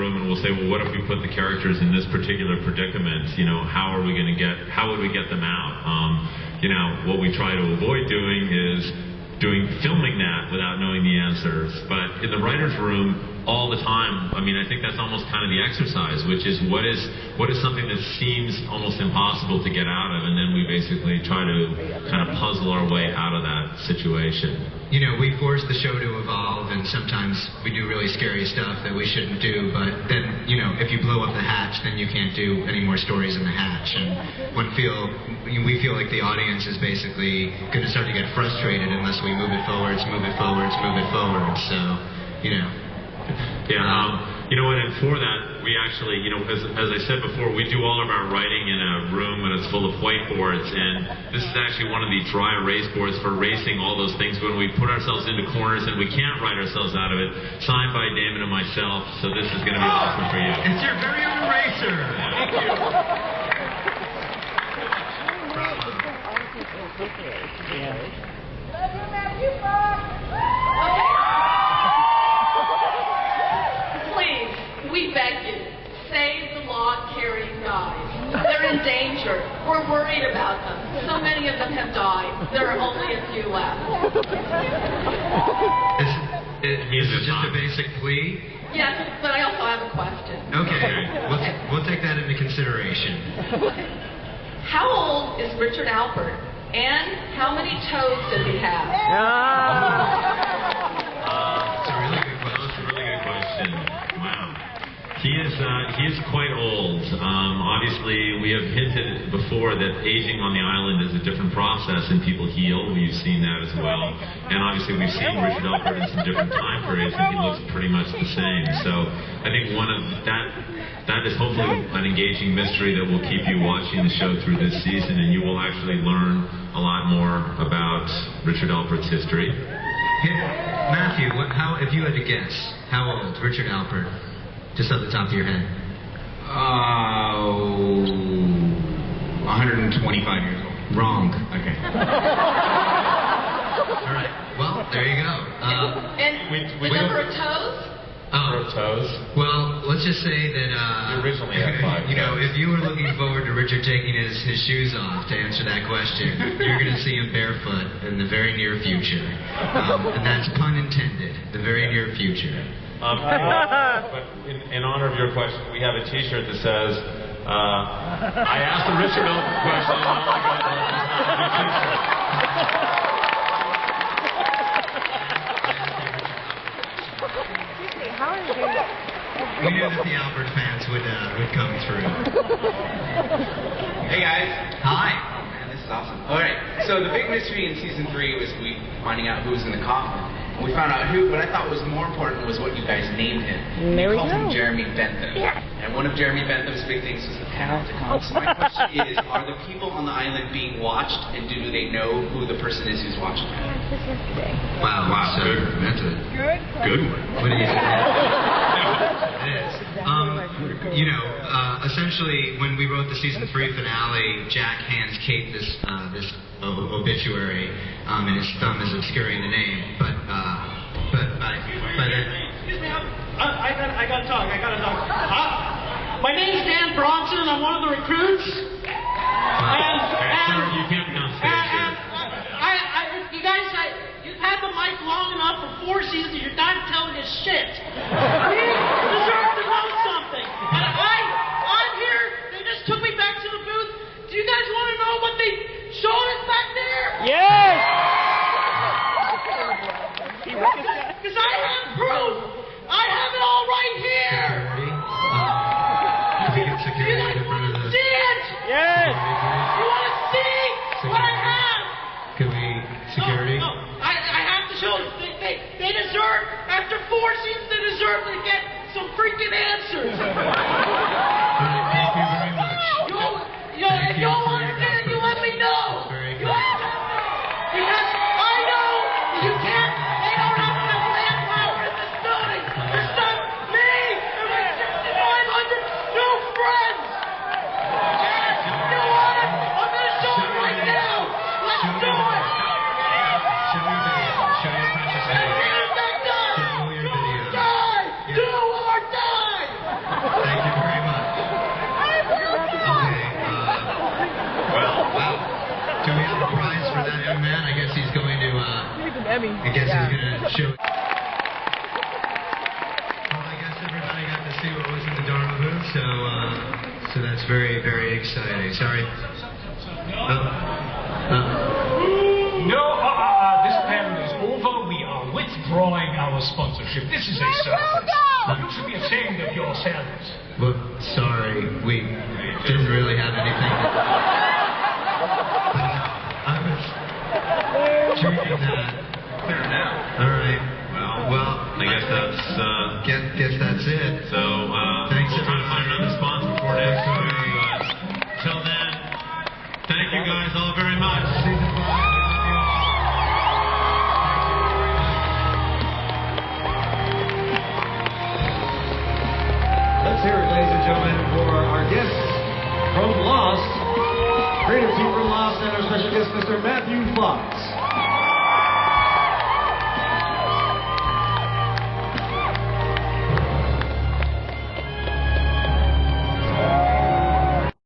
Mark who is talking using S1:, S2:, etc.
S1: room and we'll say, well, what if we put the characters in this particular predicament? You know, how would we get them out? You know, what we try to avoid doing is filming that without knowing the answers. But in the writer's room, all the time, I mean, I think that's almost kind of the exercise, which is what is something that seems almost impossible to get out of, and then we basically try to kind of puzzle our way out of that situation.
S2: You know, we force the show to evolve, and sometimes we do really scary stuff that we shouldn't do, but then, you know, if you blow up the hatch, then you can't do any more stories in the hatch, and we feel like the audience is basically going to start to get frustrated unless we move it forwards, so, you know.
S1: Yeah, you know what, and for that, we actually, you know, as I said before, we do all of our writing in a room and it's full of whiteboards, and this is actually one of the dry erase boards for erasing all those things when we put ourselves into corners and we can't write ourselves out of it, signed by Damon and myself, so this is going to be awesome for you.
S2: It's your very own eraser!
S1: Thank you.
S3: We beg you, save the log-carrying guys. They're in danger. We're worried about them. So many of them have died. There are only a few left.
S2: Is it just a basic plea?
S3: Yes, but I also have a question.
S2: Okay, we'll take that into consideration.
S3: How old is Richard Alpert? And how many toes does he have?
S2: It's a really good question.
S1: That's a really good question. Wow. He is quite old. Obviously, we have hinted before that aging on the island is a different process and people heal. We've seen that as well. And obviously, we've seen Richard Alpert in some different time periods and he looks pretty much the same. So I think one of that is hopefully an engaging mystery that will keep you watching the show through this season, and you will actually learn a lot more about Richard Alpert's history.
S2: Matthew, if you had to guess, how old Richard Alpert? Just off the top of your head.
S4: 125 years old.
S2: Wrong.
S4: Okay.
S2: All right. Well, there you go.
S3: And the number of toes?
S1: Toes.
S2: Well, let's just say that
S1: you originally had 5.
S2: You know, if you were looking forward to Richard taking his shoes off to answer that question, you're going to see him barefoot in the very near future. And that's pun intended. The very near future.
S1: But in honor of your question, we have a T-shirt that says, I asked the Richard Alpert question, and all I got was a T-shirt.
S2: We knew that the Alpert fans would come through.
S4: Hey guys.
S2: Hi.
S4: Oh man, this is awesome. Alright, so the big mystery in season 3 was finding out who was in the coffin. We found out who, what I thought was more important was what you guys named him.
S5: There we
S4: called
S5: go.
S4: him Jeremy Bentham.
S5: Yes.
S4: And one of Jeremy Bentham's big things was the Panopticon. So my question is, are the people on the island being watched, and do they know who the person is who's watching them?
S2: Wow. So that's a good one. What do you say? It is. You know, essentially, when we wrote the season 3 finale, Jack hands Kate this obituary, and his thumb is obscuring the name. But
S6: Excuse me, I gotta talk. My name's Dan Bronson, and I'm one of the recruits.
S1: Sir, you can't be on stage here.
S6: You guys, you've had the mic long enough for 4 seasons. You're not telling us shit. You deserve to know something. And I'm here. They just took me back to the booth. Do you guys want to know what they showed us back there?
S5: Yes!
S6: Because I have proof. I have it all right here.
S2: Security? Security
S6: You guys
S2: in front
S6: want
S2: of
S6: to
S2: the...
S6: see it?
S5: Yes!
S6: You want to see what I have?
S2: Can we... Security?
S6: No, I have to show you. They deserve, after 4 seasons, they deserve to get some freaking answers.
S2: Thank you very much.
S6: If you don't understand, you let me know.
S2: Very
S6: You
S2: good.
S6: have to. Because I know you can't. They don't have enough manpower in this building. There's not me and my 6,500 new friends. You know what? I'm going to show it right now. Let's do it.
S2: Show your video. Show your precious video.
S6: Die!
S2: Show your video.
S6: Die! Do or die!
S2: I guess he's gonna show. Well, I guess everybody got to see what was in the Dharma booth, so that's very, very exciting. Sorry.
S5: This panel is over. We are withdrawing our sponsorship. This is a circus. You should be ashamed of yourselves.
S2: Well, sorry, we didn't really have anything. I was treating that.
S1: Clear now.
S2: All right. Well,
S1: I guess that's
S2: guess that's it.
S1: so.
S2: Thanks,
S1: We'll try to find another sponsor for next week. But till then, thank you guys all very much.
S2: Season 5.
S7: Let's hear it, ladies and gentlemen, for our guests from Lost, creative team from Lost, and our special guest, Mr. Matthew Fox.